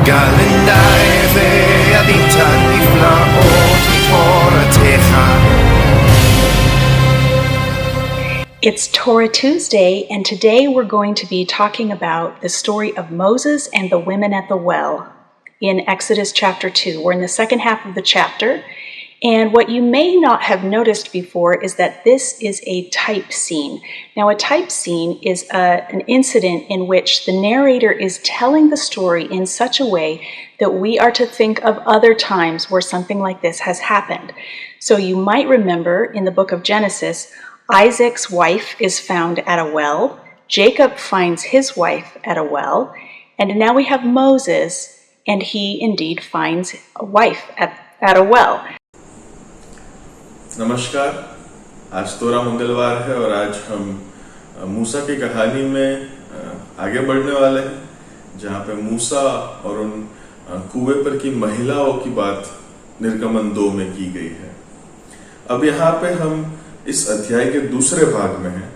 גלנדי וידיתן נפלאות מתורתך. It's Torah Tuesday, and today we're going to be talking about the story of Moses and the women at the well in Exodus chapter 2. We're in the second half of the chapter, and what you may not have noticed before is that this is a type scene. Now, a type scene is an incident in which the narrator is telling the story in such a way that we are to think of other times where something like this has happened. So you might remember in the book of Genesis, Isaac's wife is found at a well, Jacob finds his wife at a well, and now we have Moses, and he indeed finds a wife at a well. नमस्कार, आज तोरा मंगलवार है और आज हम मूसा की कहानी में आगे बढ़ने वाले हैं, जहाँ पे मूसा और उन कुएं पर की महिलाओं की बात निर्गमन 2 में की गई है। अब यहाँ पे हम इस अध्याय के दूसरे भाग में हैं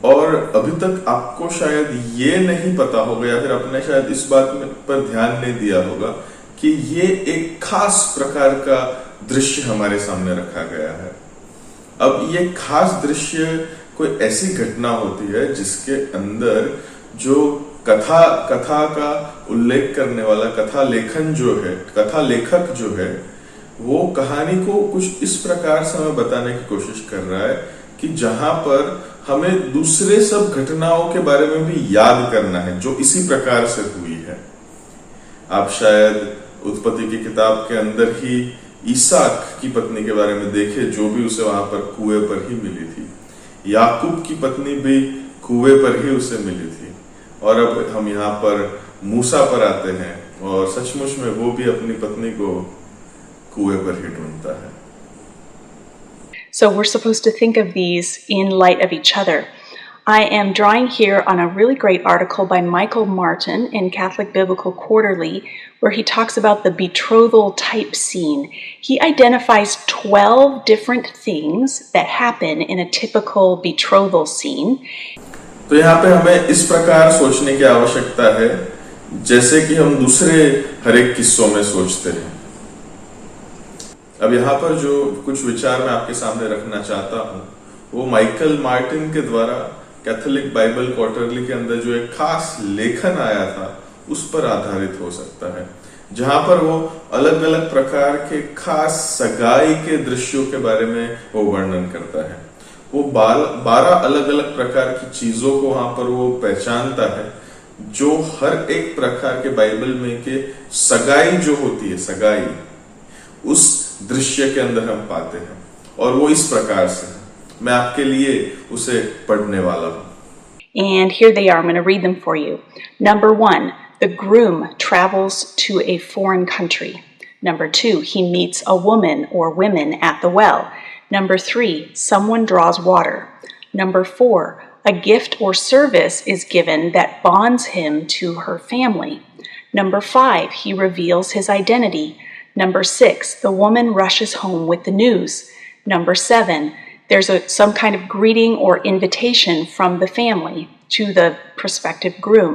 और अभी तक आपको शायद ये नहीं पता होगा या फिर आपने शायद इस बात पर ध्यान नहीं दिया होगा कि ये एक खास प्रकार का दृश्य हमारे सामने रखा गया है। अब ये खास दृश्य कोई ऐसी घटना होती है जिसके अंदर जो कथा का उल्लेख करने वाला कथा लेखक जो है वो कहानी को कुछ इस प्रकार से हमें बताने की कोशिश कर रहा है कि जहां पर हमें दूसरे सब घटनाओं के बारे में भी याद करना है जो इसी प्रकार से हुई है। आप शायद उत्पत्ति की किताब के अंदर ही ईसाक की पत्नी के बारे में देखे, जो भी उसे वहां पर कुएं पर ही मिली थी। याकूब की पत्नी भी कुएं पर ही उसे मिली थी। और अब हम यहाँ पर मूसा पर आते हैं और सचमुच में वो भी अपनी पत्नी को कुएं पर ही ढूंढता है। So we're supposed to think of these in light of each other. I am drawing here on a really great article by Michael Martin in Catholic Biblical Quarterly, where he talks about the betrothal type scene. He identifies 12 different things that happen in a typical betrothal scene. तो यहाँ पे हमें इस प्रकार सोचने की आवश्यकता है जैसे कि हम दूसरे हर एक किस्सों में सोचते हैं। अब यहाँ पर जो कुछ विचार मैं आपके सामने रखना चाहता हूँ वो माइकल मार्टिन के द्वारा कैथोलिक बाइबल क्वार्टरली के अंदर जो एक खास लेखन आया था उस पर आधारित हो सकता है, जहां पर वो अलग अलग प्रकार के खास सगाई के दृश्यों के बारे में वो वर्णन करता है। वो 12 अलग अलग प्रकार की चीजों को वहां पर वो पहचानता है जो हर एक प्रकार के बाइबल में के सगाई जो होती है, सगाई उस दृश्य के अंदर हम पाते हैं और वो इस प्रकार से है। मैं आपके लिए उसे पढ़ने वाला हूँ। And here they are. I'm going to read them for you. Number 1, the groom travels to a foreign country. Number 2, he meets a woman or women at the well. Number 3, someone draws water. Number 4, a gift or service is given that bonds him to her family. Number 5, he reveals his identity. Number 6, the woman rushes home with the news. Number 7, there's some kind of greeting or invitation from the family to the prospective groom.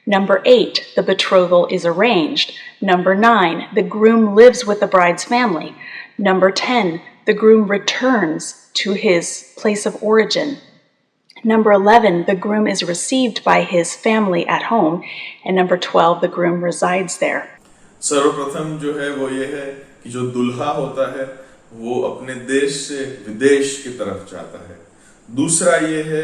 Number 8, the betrothal is arranged. Number 9, the groom lives with the bride's family. Number 10, the groom returns to his place of origin. Number 11, the groom is received by his family at home. And number 12, the groom resides there. सर्वप्रथम जो है वो ये है कि जो दुल्हा होता है वो अपने देश से विदेश की तरफ जाता है। दूसरा ये है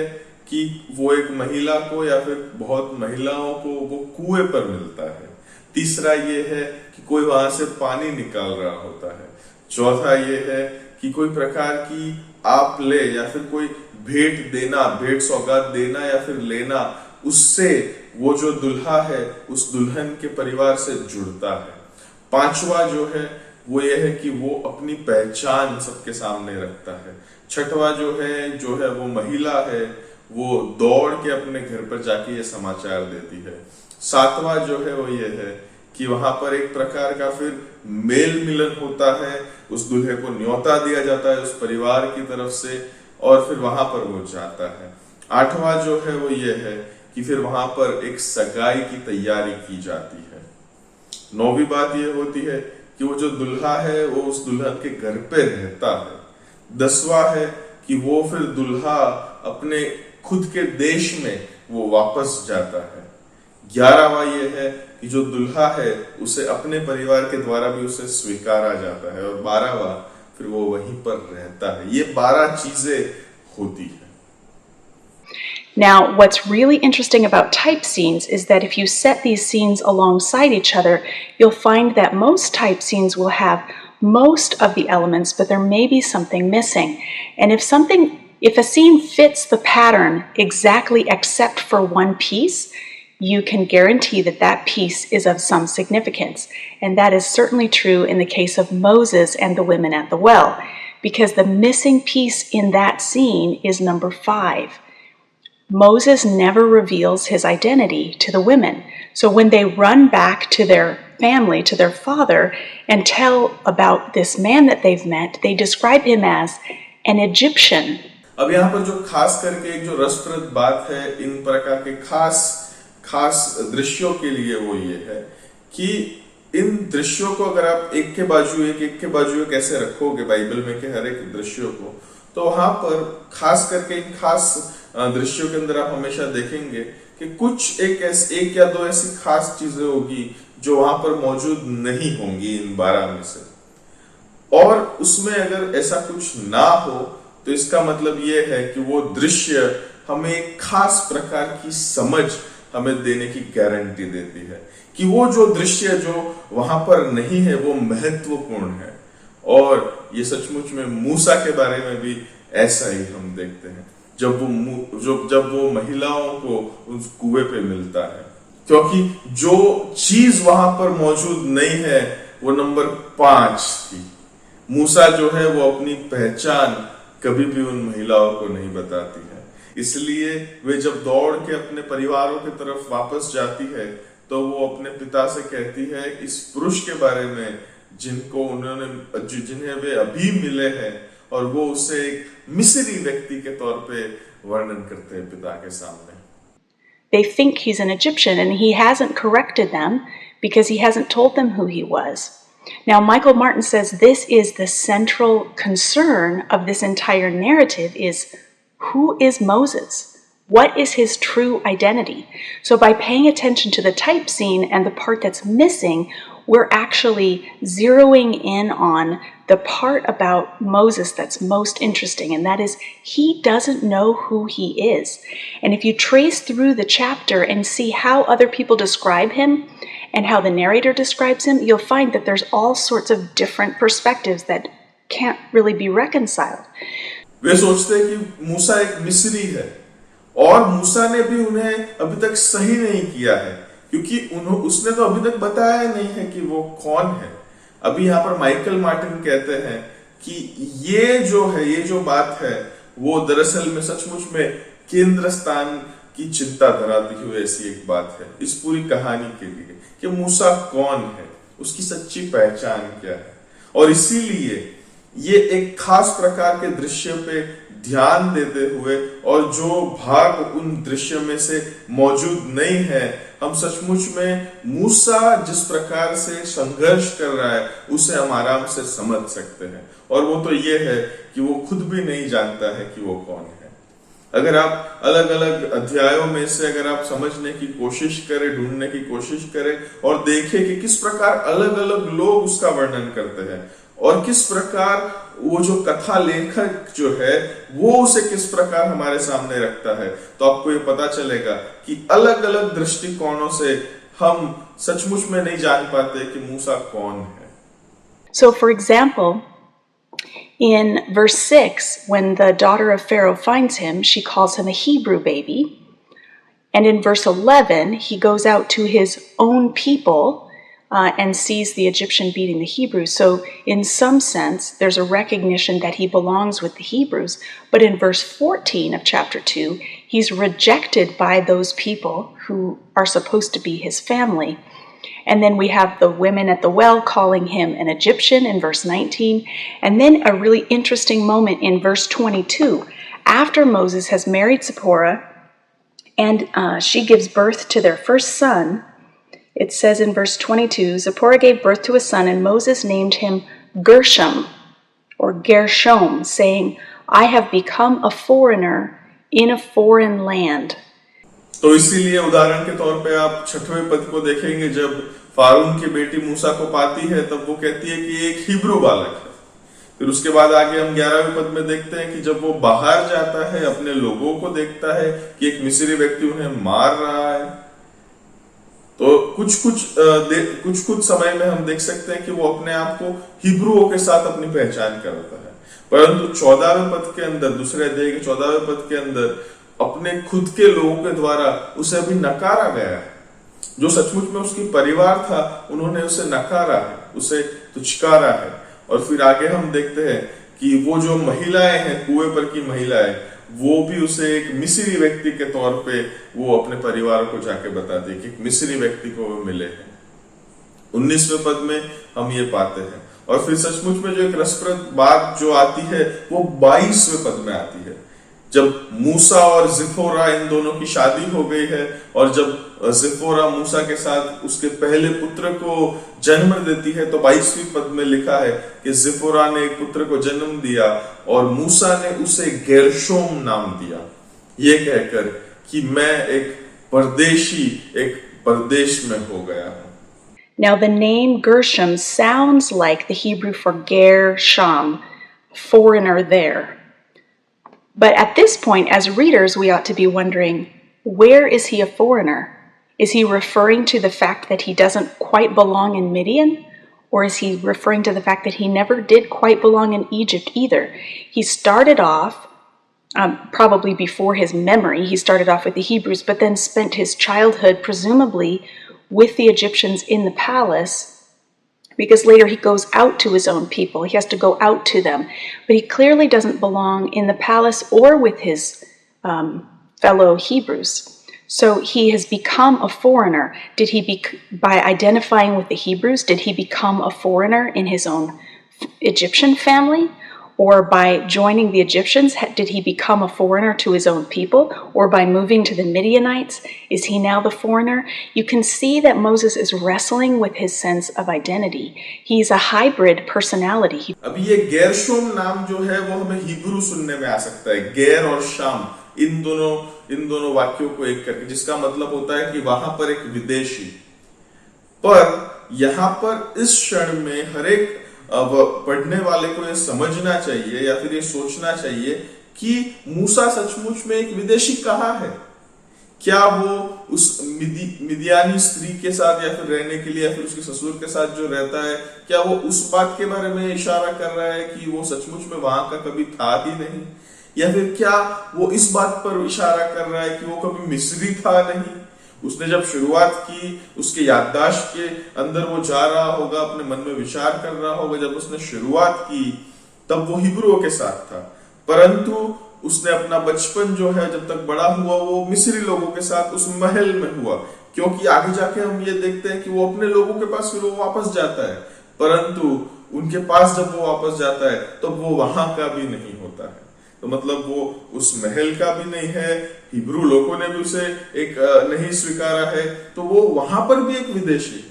कि वो एक महिला को या फिर बहुत महिलाओं को वो कुएं पर मिलता है। तीसरा ये है कि कोई वहां से पानी निकाल रहा होता है। चौथा ये है कि कोई प्रकार की आप ले या फिर कोई भेंट सौगात देना या फिर लेना, उससे वो जो दुल्हा है उस दुल्हन के परिवार से जुड़ता है। पांचवा जो है वो ये है कि वो अपनी पहचान सबके सामने रखता है। छठवा जो है वो महिला है, वो दौड़ के अपने घर पर जाके ये समाचार देती है। सातवां जो है वो ये है कि वहां पर एक प्रकार का फिर मेल मिलन होता है, उस दूल्हे को न्योता दिया जाता है उस परिवार की तरफ से और फिर वहां पर वो जाता है। आठवां जो है वो ये है कि फिर वहां पर एक सगाई की तैयारी की जाती है। 9वीं बात यह होती है कि वो जो दुल्हा है वो उस दुल्हन के घर पे रहता है। 10वां है कि वो फिर दुल्हा अपने खुद के देश में वो वापस जाता है। 11वां ये है कि जो दुल्हा है उसे अपने परिवार के द्वारा भी उसे स्वीकारा जाता है, और 12वां फिर वो वहीं पर रहता है। ये 12 चीजें होती है। Now, what's really interesting about type scenes is that if you set these scenes alongside each other, you'll find that most type scenes will have most of the elements, but there may be something missing. And if a scene fits the pattern exactly except for one piece, you can guarantee that that piece is of some significance. And that is certainly true in the case of Moses and the women at the well, because the missing piece in that scene is number 5. Moses never reveals his identity to the women. So when they run back to their family, to their father, and tell about this man that they've met, they describe him as an Egyptian. अब यहाँ पर जो खास करके एक जो रसप्रद बात है इन प्रकार के खास दृश्यों के लिए वो ये है कि इन दृश्यों को अगर आप एक के बाजू एक ऐसे रखोगे बाइबल में के हर एक दृश्यों को, तो वहां पर खास करके इन खास दृश्यों के अंदर आप हमेशा देखेंगे कि कुछ एक या दो ऐसी खास चीजें होगी जो वहां पर मौजूद नहीं होंगी इन 12 में से। और उसमें अगर ऐसा कुछ ना हो तो इसका मतलब ये है कि वो दृश्य हमें एक खास प्रकार की समझ हमें देने की गारंटी देती है कि वो जो दृश्य जो वहां पर नहीं है वो महत्वपूर्ण है। और ये सचमुच में मूसा के बारे में भी ऐसा ही हम देखते हैं जब वो महिलाओं को उस कुएं पे मिलता है, क्योंकि जो चीज वहां पर मौजूद नहीं है वो नंबर 5 थी। मूसा जो है वो अपनी पहचान कभी भी उन महिलाओं को नहीं बताती है, इसलिए वे जब दौड़ के अपने परिवारों की तरफ वापस जाती है तो वो अपने पिता से कहती है इस पुरुष के बारे में जिन्हें वे अभी मिले हैं, और वो उसे एक मिस्री व्यक्ति के तौर पे वर्णन करते हैं पिता के सामने। They think he's an Egyptian, and he hasn't corrected them because he hasn't told them who he was. Now, Michael Martin says this is the central concern of this entire narrative is who is Moses? What is his true identity? So by paying attention to the type scene and the part that's missing, we're actually zeroing in on the part about Moses that's most interesting, and that is he doesn't know who he is. And if you trace through the chapter and see how other people describe him and how the narrator describes him, you'll find that there's all sorts of different perspectives that can't really be reconciled. वे सोचते हैं कि मूसा एक मिस्री है, और मूसा ने भी उन्हें अभी तक सही नहीं किया है, क्योंकि उसने तो अभी तक बताया नहीं है कि वो कौन है। अभी यहाँ पर माइकल मार्टिन कहते हैं कि ये जो बात है वो दरअसल में सचमुच में केंद्र स्थान की चिंता धराती हुई ऐसी एक बात है इस पूरी कहानी के लिए कि मूसा कौन है, उसकी सच्ची पहचान क्या है। और इसीलिए ये एक खास प्रकार के दृश्य पे ध्यान देते हुए, और जो भाग उन दृश्य में से मौजूद नहीं है, हम सचमुच में मूसा जिस प्रकार से संघर्ष कर रहा है उसे हम आराम से समझ सकते हैं। और वो तो ये है कि वो खुद भी नहीं जानता है कि वो कौन है। अगर आप अलग अलग अध्यायों में से अगर आप समझने की कोशिश करें, ढूंढने की कोशिश करें और देखें कि किस प्रकार अलग अलग लोग उसका वर्णन करते हैं और किस प्रकार वो जो कथा लेखक जो है वो उसे किस प्रकार हमारे सामने रखता है, तो आपको ये पता चलेगा कि अलग अलग दृष्टिकोणों से हम सचमुच में नहीं जान पाते कि मूसा कौन है। So for example, in verse 6, when the daughter of Pharaoh finds him, she calls him a Hebrew baby. And in verse 11, he goes out to his own people and sees the Egyptian beating the Hebrews. So in some sense, there's a recognition that he belongs with the Hebrews. But in verse 14 of chapter 2, he's rejected by those people who are supposed to be his family. And then we have the women at the well calling him an Egyptian in verse 19. And then a really interesting moment in verse 22. After Moses has married Zipporah and she gives birth to their first son, It says in verse 22, Zipporah gave birth to a son, and Moses named him Gershom, or Gershom, saying, I have become a foreigner in a foreign land. तो इसीलिए उदाहरण के तौर पे आप छठवें पद को देखेंगे, जब फारून की बेटी मूसा को पाती है तब वो कहती है कि एक हिब्रू बालक है। फिर उसके बाद आगे हम 11वें पद में देखते हैं कि जब वो बाहर जाता है, अपने लोगों को देखता है कि एक मिस्री व्यक्ति उन्हें मार रहा है, तो कुछ समय में हम देख सकते हैं कि वो अपने आप को हिब्रुओं के साथ अपनी पहचान करता है। परंतु 14वें पद के अंदर, दूसरे अध्याय के 14वें पद के अंदर अपने खुद के लोगों के द्वारा उसे अभी नकारा गया है। जो सचमुच में उसकी परिवार था, उन्होंने उसे नकारा है, उसे तुचकारा है। और फिर आगे हम देखते हैं कि वो जो महिलाएं हैं, कुएं पर की महिलाएं, वो भी उसे एक मिस्री व्यक्ति के तौर पे वो अपने परिवार को जाके बताती है कि एक मिस्री व्यक्ति को वो मिले हैं। 19वें पद में हम ये पाते हैं। और फिर सचमुच में जो एक रसप्रद बात जो आती है वो 22वें पद में आती है, जब मूसा और जिपोरा इन दोनों की शादी हो गई है, और जब जिपोरा मूसा के साथ उसके पहले पुत्र को जन्म देती है, तो 22वीं पद में लिखा है कि जिपोरा ने एक पुत्र को जन्म दिया और मूसा ने उसे गेर्शोम नाम दिया, ये कहकर कि मैं एक परदेश में हो गया हूं। Now the name Gershom sounds like the Hebrew for Gershom, foreigner there. But at this point, as readers, we ought to be wondering, where is he a foreigner? Is he referring to the fact that he doesn't quite belong in Midian? Or is he referring to the fact that he never did quite belong in Egypt either? He started off, probably before his memory, he started off with the Hebrews, but then spent his childhood, presumably, with the Egyptians in the palace, because later he goes out to his own people. He has to go out to them. But he clearly doesn't belong in the palace or with his fellow Hebrews. So he has become a foreigner. By identifying with the Hebrews, did he become a foreigner in his own Egyptian family? Or by joining the Egyptians, did he become a foreigner to his own people? Or by moving to the Midianites, is he now the foreigner? You can see that Moses is wrestling with his sense of identity. He's a hybrid personality. अभी ये Gershom नाम जो है वो हमें Hebrew सुनने में आ सकता है, गेर और शाम, इन दोनों वाक्यों को एक करके, जिसका मतलब होता है कि वहां पर एक विदेशी। पर यहां पर इस क्षण में हर एक अब पढ़ने वाले को यह समझना चाहिए या फिर ये सोचना चाहिए कि मूसा सचमुच में एक विदेशी कहाँ है। क्या वो उस मिदियानी स्त्री के साथ या फिर रहने के लिए या फिर उसके ससुर के साथ जो रहता है, क्या वो उस बात के बारे में इशारा कर रहा है कि वो सचमुच में वहां का कभी था ही नहीं, या फिर क्या वो इस बात पर इशारा कर रहा है कि वो कभी मिस्री था नहीं। उसने जब शुरुआत की, उसके याददाश्त के अंदर वो जा रहा होगा, अपने मन में विचार कर रहा होगा, जब उसने शुरुआत की तब वो हिब्रुओं के साथ था। परंतु उसने अपना बचपन जो है, जब तक बड़ा हुआ, वो मिस्री लोगों के साथ उस महल में हुआ, क्योंकि आगे जाके हम ये देखते हैं कि वो अपने लोगों के पास फिर वो वापस जाता है, परंतु उनके पास जब वो वापस जाता है तो वो वहां का भी नहीं होता है। तो मतलब वो उस महल का भी नहीं है, हिब्रू लोगों ने भी उसे एक नहीं स्वीकारा है, तो वो वहां पर भी एक विदेशी।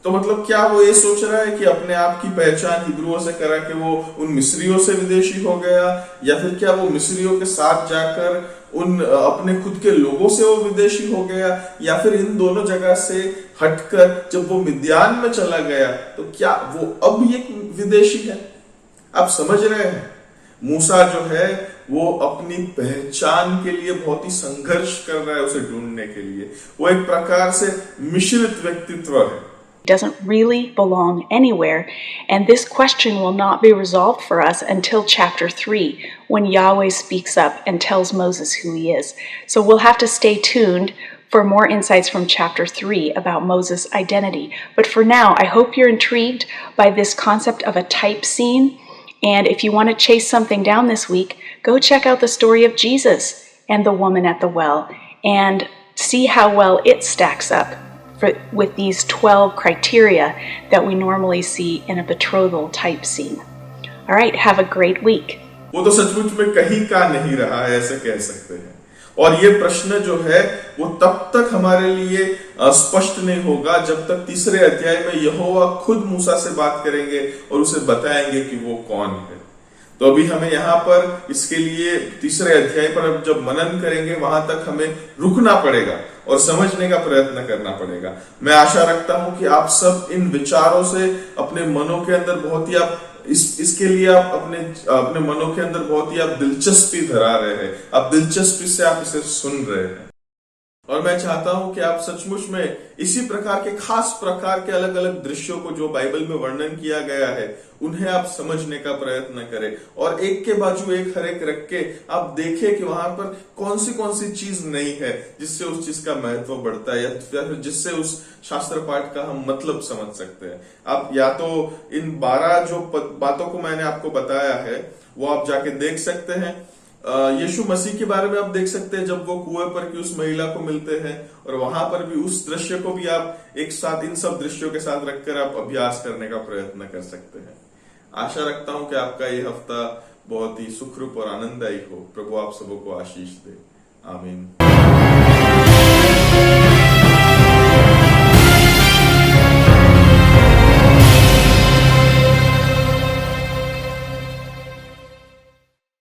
तो मतलब क्या वो ये सोच रहा है कि अपने आप की पहचान हिब्रुओं से करा के वो उन मिस्रियों से विदेशी हो गया, या फिर क्या वो मिस्रियों के साथ जाकर उन अपने खुद के लोगों से वो विदेशी हो गया, या फिर इन दोनों जगह से हटकर जब वो मिद्यान में चला गया तो क्या वो अब एक विदेशी है। आप समझ रहे हैं, मूसा जो है वो अपनी पहचान के लिए बहुत ही संघर्ष कर रहा है, उसे ढूंढने के लिए। वो एक प्रकार से मिश्रित व्यक्तित्व है। Doesn't really belong anywhere, and this question will not be resolved for us until chapter 3, when Yahweh speaks up and tells Moses who he is. So we'll have to stay tuned for more insights from chapter 3 about Moses' identity. But for now, I hope you're intrigued by this concept of a type scene. And if you want to chase something down this week, go check out the story of Jesus and the woman at the well and see how well it stacks up with these 12 criteria that we normally see in a betrothal type scene. All right, have a great week. वो तो सचमुच में कहीं का नहीं रहा है, ऐसे कह सकते हैं। और ये प्रश्न जो है वो तब तक हमारे लिए स्पष्ट नहीं होगा जब तक तीसरे अध्याय में यहोवा खुद मूसा से बात करेंगे और उसे बताएंगे कि वो कौन है। तो अभी हमें यहाँ पर इसके लिए तीसरे अध्याय पर जब मनन करेंगे वहां तक हमें रुकना पड़ेगा और समझने का प्रयत्न करना पड़ेगा। मैं आशा रखता हूं कि आप सब इन विचारों से अपने मनों के अंदर बहुत ही आप इसके लिए आप अपने मनों के अंदर बहुत ही आप दिलचस्पी धरा रहे हैं, आप दिलचस्पी से आप इसे सुन रहे हैं। और मैं चाहता हूं कि आप सचमुच में इसी प्रकार के खास प्रकार के अलग अलग दृश्यों को जो बाइबल में वर्णन किया गया है उन्हें आप समझने का प्रयत्न करें और एक के बाजू एक हर एक रख के आप देखें कि वहां पर कौन सी चीज नहीं है जिससे उस चीज का महत्व बढ़ता है या फिर जिससे उस शास्त्र पाठ का हम मतलब समझ सकते हैं। आप या तो इन 12 जो बातों को मैंने आपको बताया है वो आप जाके देख सकते हैं। यीशु मसीह के बारे में आप देख सकते हैं जब वो कुएं पर की उस महिला को मिलते हैं और वहां पर भी उस दृश्य को भी आप एक साथ इन सब दृश्यों के साथ रखकर आप अभ्यास करने का प्रयत्न कर सकते हैं। आशा रखता हूं कि आपका ये हफ्ता बहुत ही सुखरूप और आनंददायी हो। प्रभु आप सबको आशीष दे। आमीन।